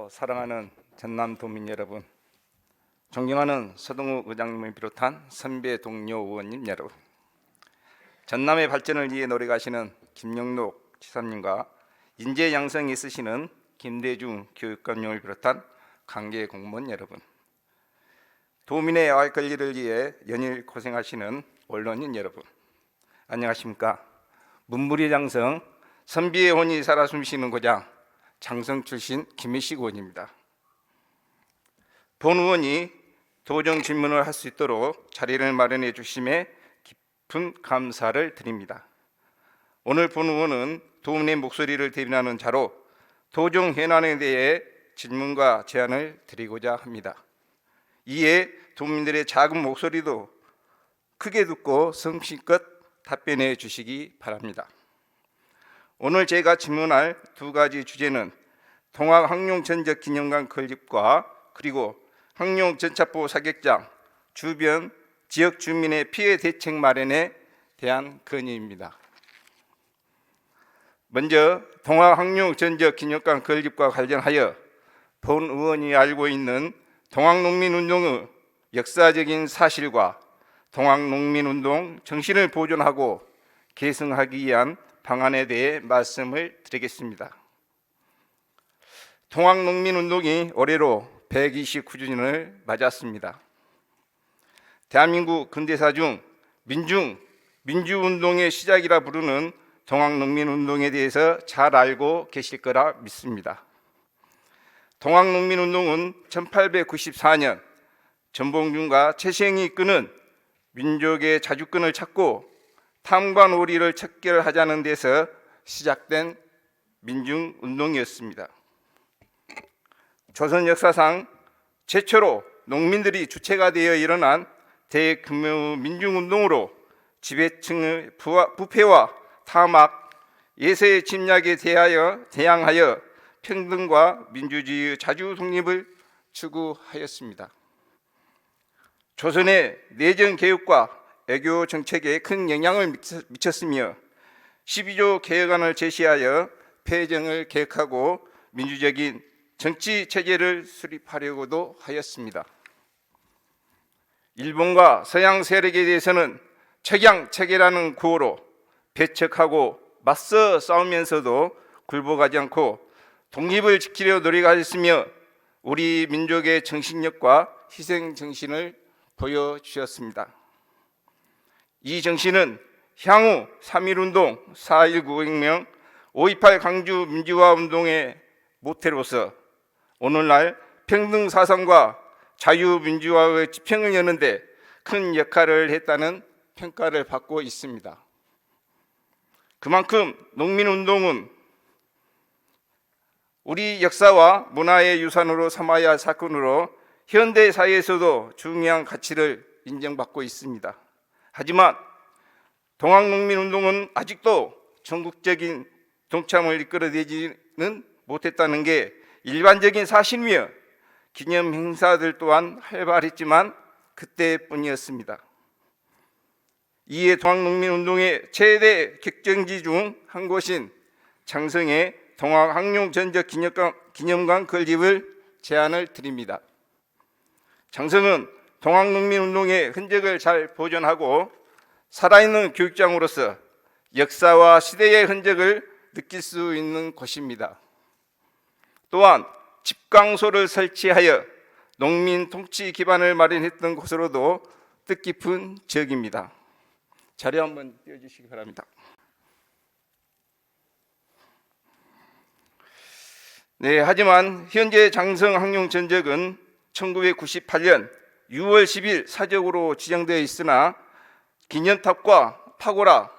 사랑하는 전남도민 여러분, 존경하는 서동욱 의장님을 비롯한 선배 동료 의원님 여러분, 전남의 발전을 위해 노력하시는 김영록 지사님과 인재 양성에 쓰시는 김대중 교육감님을 비롯한 관계 공무원 여러분, 도민의 알 권리를 위해 연일 고생하시는 언론인 여러분, 안녕하십니까? 문무리 장성 선비의 혼이 살아 숨쉬는 고장 장성 출신 김희식 의원입니다. 본 의원이 도정 질문을 할 수 있도록 자리를 마련해 주심에 깊은 감사를 드립니다. 오늘 본 의원은 도민의 목소리를 대변하는 자로 도정 현안에 대해 질문과 제안을 드리고자 합니다. 이에 도민들의 작은 목소리도 크게 듣고 성심껏 답변해 주시기 바랍니다. 오늘 제가 질문할 두 가지 주제는 동학항룡전적기념관 건립과 그리고 항룡전차포 사격장 주변 지역 주민의 피해 대책 마련에 대한 건의입니다. 먼저 동학항룡전적기념관 건립과 관련하여 본 의원이 알고 있는 동학농민운동의 역사적인 사실과 동학농민운동 정신을 보존하고 계승하기 위한 방안에 대해 말씀을 드리겠습니다. 동학농민운동이 올해로 129주년을 맞았습니다. 대한민국 근대사 중 민주운동의 시작이라 부르는 동학농민운동에 대해서 잘 알고 계실 거라 믿습니다. 동학농민운동은 1894년 전봉준과 최시행이 이끄는 민족의 자주권을 찾고 탐과 놀이를 척결하자는 데서 시작된 민중운동이었습니다. 조선 역사상 최초로 농민들이 주체가 되어 일어난 대규모 민중운동으로 지배층의 부패와 타막, 예세의 침략에 대항하여 평등과 민주주의의 자주 독립을 추구하였습니다. 조선의 내정 개혁과 애교 정책에 큰 영향을 미쳤으며 12조 개혁안을 제시하여 패정을 개혁하고 민주적인 정치 체제를 수립하려고도 하였습니다. 일본과 서양 세력에 대해서는 척양척예라는 구호로 배척하고 맞서 싸우면서도 굴복하지 않고 독립을 지키려 노력하였으며 우리 민족의 정신력과 희생 정신을 보여주셨습니다. 이 정신은 향후 3.1운동, 4.19 혁명, 5.28 광주 민주화 운동의 모태로서 오늘날 평등사상과 자유민주화의 지평을 여는 데 큰 역할을 했다는 평가를 받고 있습니다. 그만큼 농민운동은 우리 역사와 문화의 유산으로 삼아야 할 사건으로 현대사회에서도 중요한 가치를 인정받고 있습니다. 하지만 동학농민운동은 아직도 전국적인 동참을 이끌어내지는 못했다는 게 일반적인 사실이며 기념 행사들 또한 활발했지만 그때뿐이었습니다. 이에 동학농민운동의 최대 격정지 중 한 곳인 장성의 동학항룡전적기념관 건립을 제안을 드립니다. 장성은 동학농민운동의 흔적을 잘 보존하고 살아있는 교육장으로서 역사와 시대의 흔적을 느낄 수 있는 곳입니다. 또한 집강소를 설치하여 농민 통치 기반을 마련했던 곳으로도 뜻깊은 지역입니다. 자료 한번 띄워주시기 바랍니다. 네, 하지만 현재 장성 항룡전적은 1998년 6월 10일 사적으로 지정되어 있으나 기념탑과 파고라,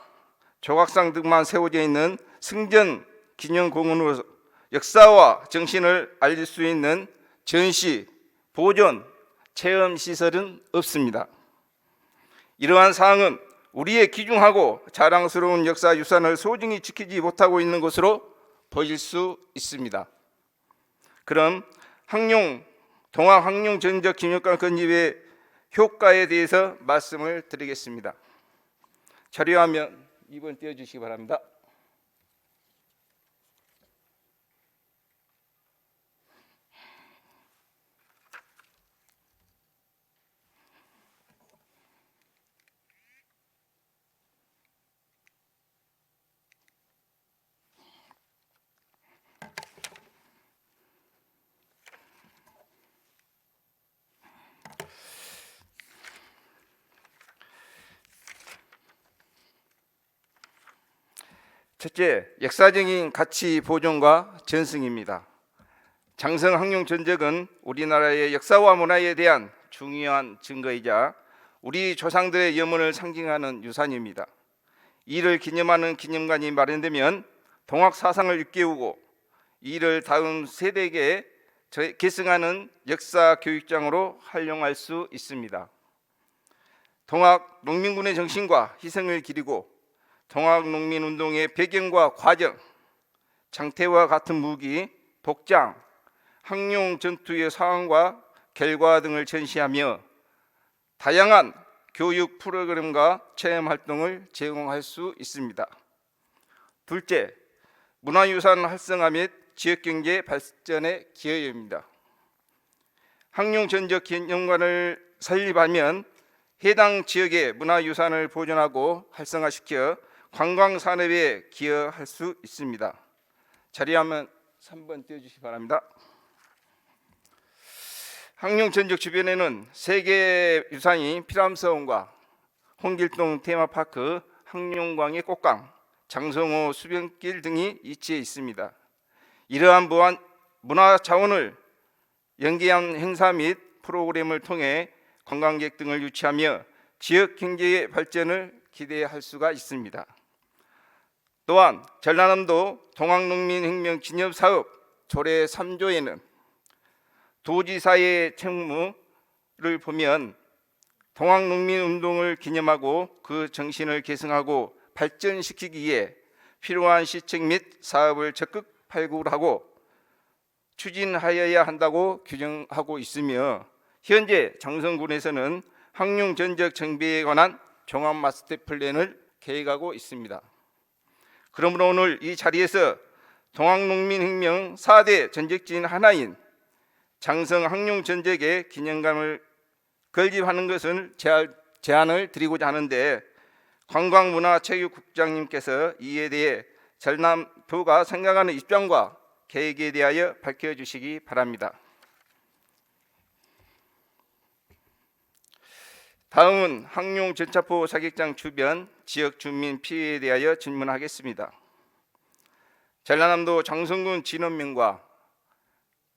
조각상 등만 세워져 있는 승전 기념공원으로 역사와 정신을 알릴 수 있는 전시, 보존, 체험시설은 없습니다. 이러한 사항은 우리의 귀중하고 자랑스러운 역사 유산을 소중히 지키지 못하고 있는 것으로 보일 수 있습니다. 그럼 동학항룡전적기념관 건립의 효과에 대해서 말씀을 드리겠습니다. 자료화면 2번 띄워주시기 바랍니다. 첫째, 역사적인 가치 보존과 전승입니다. 장성 항룡 전적은 우리나라의 역사와 문화에 대한 중요한 증거이자 우리 조상들의 염원을 상징하는 유산입니다. 이를 기념하는 기념관이 마련되면 동학 사상을 일깨우고 이를 다음 세대에게 계승하는 역사 교육장으로 활용할 수 있습니다. 동학 농민군의 정신과 희생을 기리고 동학 농민운동의 배경과 과정, 장태와 같은 무기, 복장, 항룡 전투의 상황과 결과 등을 전시하며 다양한 교육 프로그램과 체험 활동을 제공할 수 있습니다. 둘째, 문화유산 활성화 및 지역경제 발전의 기여입니다. 항룡 전적 기념관을 설립하면 해당 지역의 문화유산을 보존하고 활성화시켜 관광산업에 기여할 수 있습니다. 자리하면 3번 띄워주시기 바랍니다. 항룡 전적 주변에는 세계유산인 피람서원과 홍길동 테마파크, 항룡광의 꽃강, 장성호 수변길 등이 위치해 있습니다. 이러한 문화자원을 연계한 행사 및 프로그램을 통해 관광객 등을 유치하며 지역 경제의 발전을 기대할 수가 있습니다. 또한 전라남도 동학농민혁명 기념사업 조례 3조에는 도지사의 책무를 보면 동학농민운동을 기념하고 그 정신을 계승하고 발전시키기 위해 필요한 시책 및 사업을 적극 발굴하고 추진하여야 한다고 규정하고 있으며 현재 장성군에서는 항룡 전적 정비에 관한 종합 마스터 플랜을 계획하고 있습니다. 그러므로 오늘 이 자리에서 동학농민혁명 4대 전적지인 하나인 장성 항룡 전적의 기념관을 건립하는 것을 제안을 드리고자 하는데 관광문화체육국장님께서 이에 대해 전남도가 생각하는 입장과 계획에 대하여 밝혀주시기 바랍니다. 다음은 항룡 전차포 사격장 주변 지역 주민 피해에 대하여 질문하겠습니다. 전라남도 장성군 진원면과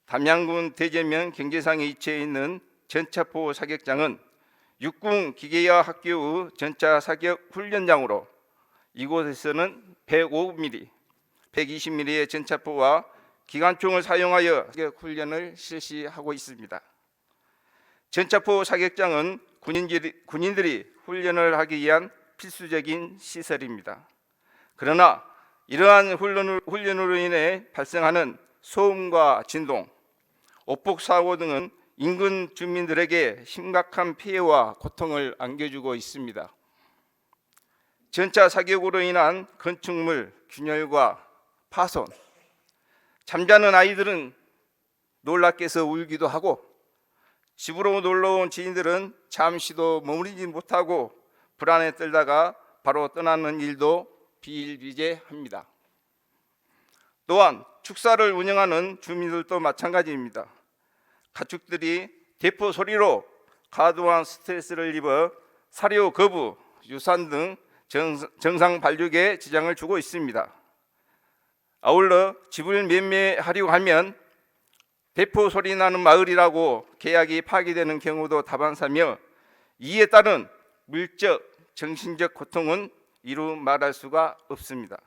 담양군 대전면 경계상에 위치해 있는 전차포 사격장은 육군 기계화 학교의 전차 사격 훈련장으로 이곳에서는 105mm, 120mm의 전차포와 기관총을 사용하여 사격 훈련을 실시하고 있습니다. 전차포 사격장은 군인들이 훈련을 하기 위한 필수적인 시설입니다. 그러나 이러한 훈련으로 인해 발생하는 소음과 진동, 오폭 사고 등은 인근 주민들에게 심각한 피해와 고통을 안겨주고 있습니다. 전차 사격으로 인한 건축물 균열과 파손, 잠자는 아이들은 놀랍게서 울기도 하고 집으로 놀러온 지인들은 잠시도 머무르지 못하고 불안에 떨다가 바로 떠나는 일도 비일비재합니다. 또한 축사를 운영하는 주민들도 마찬가지입니다. 가축들이 대포 소리로 과도한 스트레스를 입어 사료 거부, 유산 등 정상 발육에 지장을 주고 있습니다. 아울러 집을 매매하려고 하면 대포 소리 나는 마을이라고 계약이 파기되는 경우도 다반사며 이에 따른 물적, 정신적 고통은 이루 말할 수가 없습니다.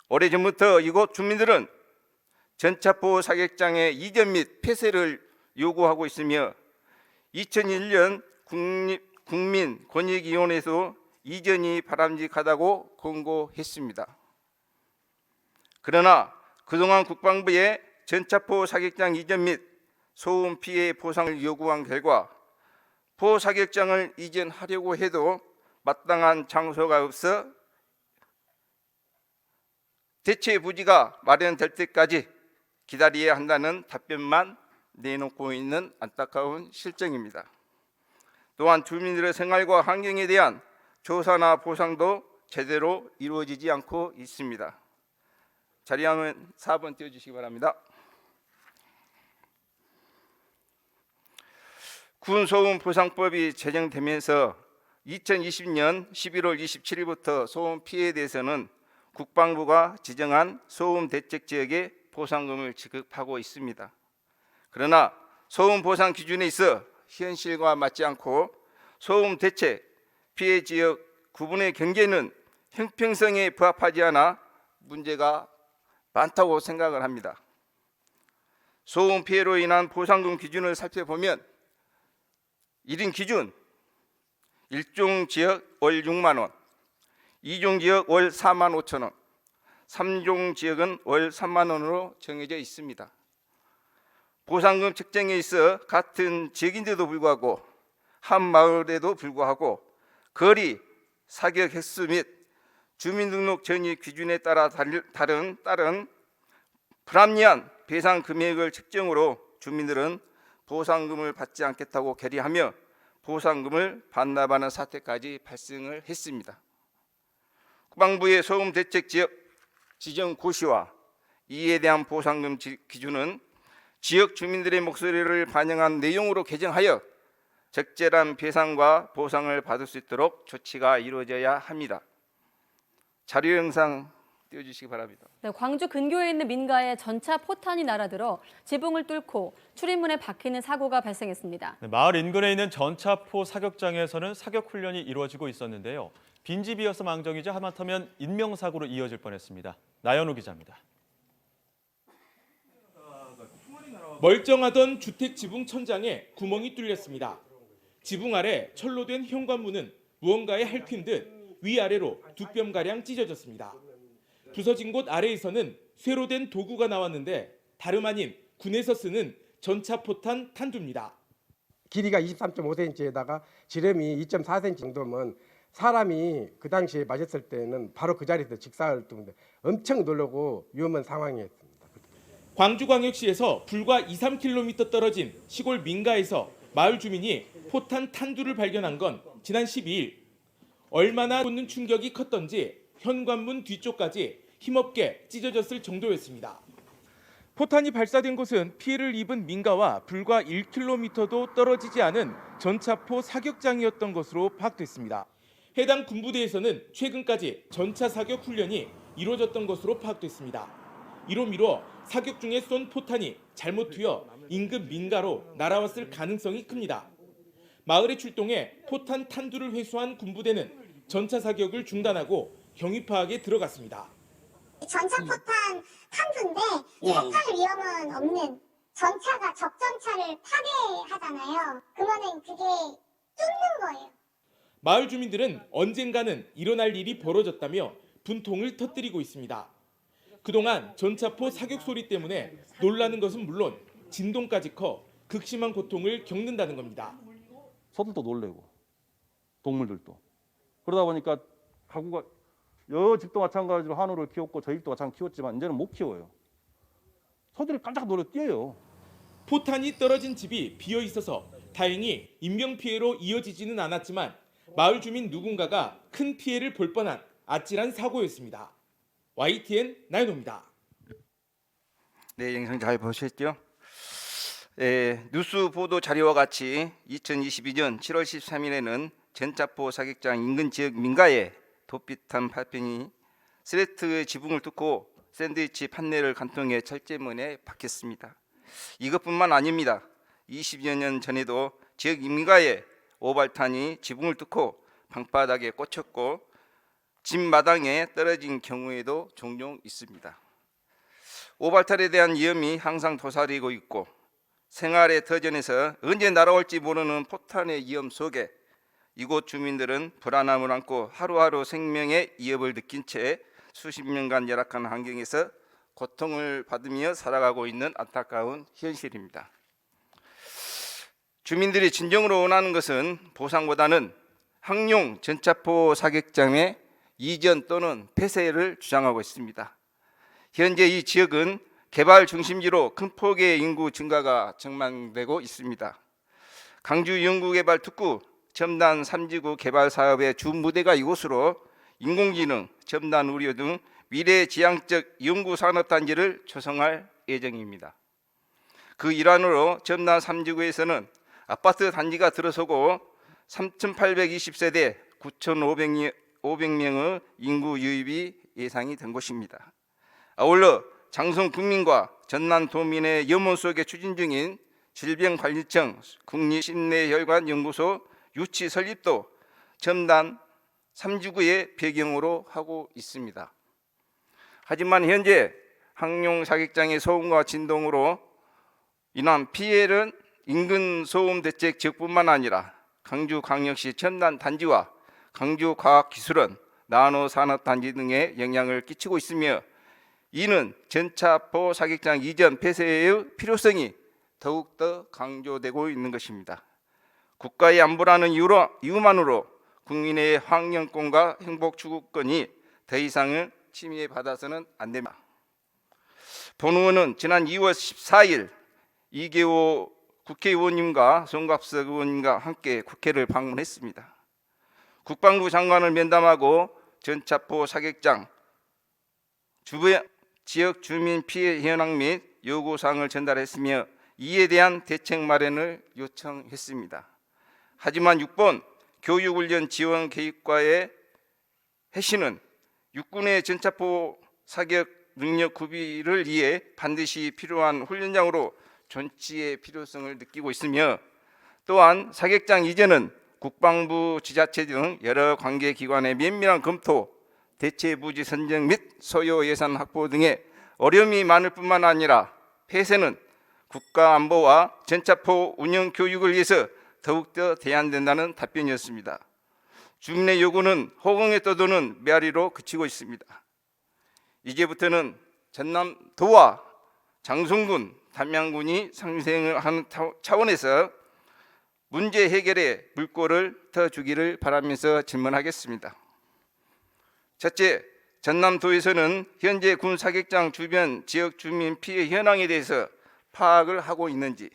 오래전부터 이곳 주민들은 전차포 사격장의 이전 및 폐쇄를 요구하고 있으며 2001년 국민권익위원회에서 이전이 바람직하다고 권고했습니다. 그러나 그동안 국방부에 전차포 사격장 이전 및 소음 피해 보상을 요구한 결과 포 사격장을 이전하려고 해도 마땅한 장소가 없어 대체 부지가 마련될 때까지 기다려야 한다는 답변만 내놓고 있는 안타까운 실정입니다. 또한 주민들의 생활과 환경에 대한 조사나 보상도 제대로 이루어지지 않고 있습니다. 자리하면 4번 띄워주시기 바랍니다. 군소음 보상법이 제정되면서 2020년 11월 27일부터 소음 피해에 대해서는 국방부가 지정한 소음 대책 지역에 보상금을 지급하고 있습니다. 그러나 소음 보상 기준에 있어 현실과 맞지 않고 소음 대책 피해 지역 구분의 경계는 형평성에 부합하지 않아 문제가 많다고 생각을 합니다. 소음 피해로 인한 보상금 기준을 살펴보면 1인 기준 1종 지역 월 6만 원, 2종 지역 월 4만 5천 원, 3종 지역은 월 3만 원으로 정해져 있습니다. 보상금 책정에 있어 같은 지역인데도 불구하고 한 마을에도 불구하고 거리, 사격 횟수 및 주민등록 전입 기준에 따라 다른 불합리한 배상 금액을 책정으로 주민들은 보상금을 받지 않겠다고 결의하며 보상금을 반납하는 사태까지 발생을 했습니다. 국방부의 소음 대책 지역 지정 고시와 이에 대한 보상금 기준은 지역 주민들의 목소리를 반영한 내용으로 개정하여 적절한 배상과 보상을 받을 수 있도록 조치가 이루어져야 합니다. 자료 영상 띄워주시기 바랍니다. 네, 광주 근교에 있는 민가에 전차 포탄이 날아들어 지붕을 뚫고 출입문에 박히는 사고가 발생했습니다. 네, 마을 인근에 있는 전차포 사격장에서는 사격 훈련이 이루어지고 있었는데요. 빈집이어서 망정이자 하마터면 인명사고로 이어질 뻔했습니다. 나연우 기자입니다. 멀쩡하던 주택 지붕 천장에 구멍이 뚫렸습니다. 지붕 아래 철로 된 현관문은 무언가에 핥힌 듯 위아래로 2뼘가량 찢어졌습니다. 부서진 곳 아래에서는 쇠로 된 도구가 나왔는데 다름 아닌 군에서 쓰는 전차포탄 탄두입니다. 길이가 23.5cm에다가 지름이 2.4cm 정도면 사람이 그 당시에 맞았을 때는 바로 그 자리에서 직사를 뜨는데 엄청 놀라고 위험한 상황이었습니다. 광주광역시에서 불과 2-3km 떨어진 시골 민가에서 마을 주민이 포탄 탄두를 발견한 건 지난 12일. 얼마나 솟는 충격이 컸던지 현관문 뒤쪽까지 힘없게 찢어졌을 정도였습니다. 포탄이 발사된 곳은 피해를 입은 민가와 불과 1km도 떨어지지 않은 전차포 사격장이었던 것으로 파악됐습니다. 해당 군부대에서는 최근까지 전차 사격 훈련이 이루어졌던 것으로 파악됐습니다. 이로 미뤄 사격 중에 쏜 포탄이 잘못 튀어 인근 민가로 날아왔을 가능성이 큽니다. 마을에 출동해 포탄 탄두를 회수한 군부대는 전차 사격을 중단하고 경위 파악에 들어갔습니다. 전차포탄 탄두인데 폭발 위험은 없는 전차가 적전차를 파괴하잖아요. 그러면 그게 뚫는 거예요. 마을 주민들은 언젠가는 일어날 일이 벌어졌다며 분통을 터뜨리고 있습니다. 그동안 전차포 사격 소리 때문에 놀라는 것은 물론 진동까지 커 극심한 고통을 겪는다는 겁니다. 소들도 놀래고 동물들도 그러다 보니까 가구가 여 집도 마찬가지로 한우를 키웠고 저희 집도 마찬가지로 키웠지만 이제는 못 키워요. 소들이 깜짝 놀라 뛰어요. 포탄이 떨어진 집이 비어 있어서 다행히 인명피해로 이어지지는 않았지만 마을 주민 누군가가 큰 피해를 볼 뻔한 아찔한 사고였습니다. YTN 나연호입니다. 네, 영상 잘 보셨죠? 뉴스 보도 자료와 같이 2022년 7월 13일에는 전차포 사격장 인근 지역 민가에 도피탄 8편이 스레트 지붕을 뚫고 샌드위치 판넬을 관통해 철제문에 박혔습니다. 이것뿐만 아닙니다. 20여 년 전에도 지역 민가에 오발탄이 지붕을 뚫고 방바닥에 꽂혔고 집 마당에 떨어진 경우에도 종종 있습니다. 오발탄에 대한 위험이 항상 도사리고 있고 생활의 터전에서 언제 날아올지 모르는 포탄의 위험 속에 이곳 주민들은 불안함을 안고 하루하루 생명의 위협을 느낀 채 수십 년간 열악한 환경에서 고통을 받으며 살아가고 있는 안타까운 현실입니다. 주민들이 진정으로 원하는 것은 보상보다는 항용 전차포 사격장의 이전 또는 폐쇄를 주장하고 있습니다. 현재 이 지역은 개발 중심지로 큰 폭의 인구 증가가 전망되고 있습니다. 강주 연구개발특구 첨단 3지구 개발 사업의 주 무대가 이곳으로 인공지능, 첨단 의료 등 미래지향적 연구산업단지를 조성할 예정입니다. 그 일환으로 첨단 3지구에서는 아파트 단지가 들어서고 3,820세대 9,500명의 인구 유입이 예상이 된 것입니다. 아울러 장성 국민과 전남 도민의 염원 속에 추진 중인 질병관리청 국립심내혈관연구소 유치 설립도 첨단 3지구의 배경으로 하고 있습니다. 하지만 현재 항용 사격장의 소음과 진동으로 인한 피해는 인근 소음 대책 지역뿐만 아니라 강주광역시 첨단 단지와 강주과학기술원 나노산업단지 등에 영향을 끼치고 있으며, 이는 전차포 사격장 이전 폐쇄의 필요성이 더욱더 강조되고 있는 것입니다. 국가의 안보라는 이유만으로 국민의 환경권과 행복 추구권이 더 이상은 침해받아서는 안 됩니다. 본 의원은 지난 2월 14일 이계호 국회의원님과 송갑석 의원님과 함께 국회를 방문했습니다. 국방부 장관을 면담하고 전차포 사격장 주변 지역 주민 피해 현황 및 요구사항을 전달했으며 이에 대한 대책 마련을 요청했습니다. 하지만 6번 교육훈련 지원 계획과의 해시는 육군의 전차포 사격 능력 구비를 위해 반드시 필요한 훈련장으로 존치의 필요성을 느끼고 있으며, 또한 사격장 이전은 국방부, 지자체 등 여러 관계기관의 면밀한 검토, 대체 부지 선정 및 소요 예산 확보 등의 어려움이 많을 뿐만 아니라 폐쇄는 국가 안보와 전차포 운영 교육을 위해서 더욱더 대안된다는 답변이었습니다. 주민의 요구는 허공에 떠도는 메아리로 그치고 있습니다. 이제부터는 전남도와 장성군, 담양군이 상생을 하는 차원에서 문제 해결에 물꼬를 터주기를 바라면서 질문하겠습니다. 첫째, 전남도에서는 현재 군 사격장 주변 지역 주민 피해 현황에 대해서 파악을 하고 있는지,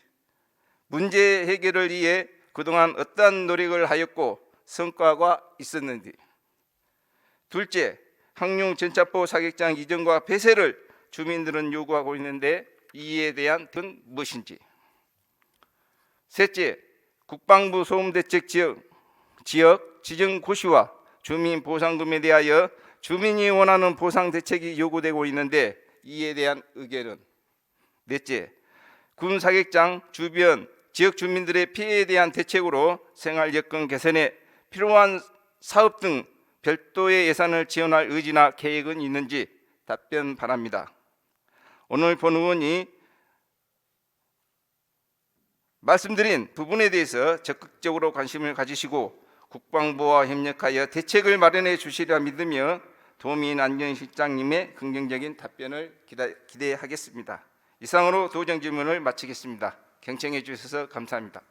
문제 해결을 위해 그동안 어떠한 노력을 하였고 성과가 있었는지, 둘째, 항용 전차포 사격장 이전과 폐쇄를 주민들은 요구하고 있는데 이에 대한 답은 무엇인지, 셋째, 국방부 소음대책 지역 지정 고시와 주민 보상금에 대하여 주민이 원하는 보상 대책이 요구되고 있는데 이에 대한 의견은, 넷째, 군 사격장 주변 지역 주민들의 피해에 대한 대책으로 생활 여건 개선에 필요한 사업 등 별도의 예산을 지원할 의지나 계획은 있는지 답변 바랍니다. 오늘 본 의원이 말씀드린 부분에 대해서 적극적으로 관심을 가지시고 국방부와 협력하여 대책을 마련해 주시리라 믿으며 도민안전실장님의 긍정적인 답변을 기대하겠습니다. 이상으로 도정 질문을 마치겠습니다. 경청해 주셔서 감사합니다.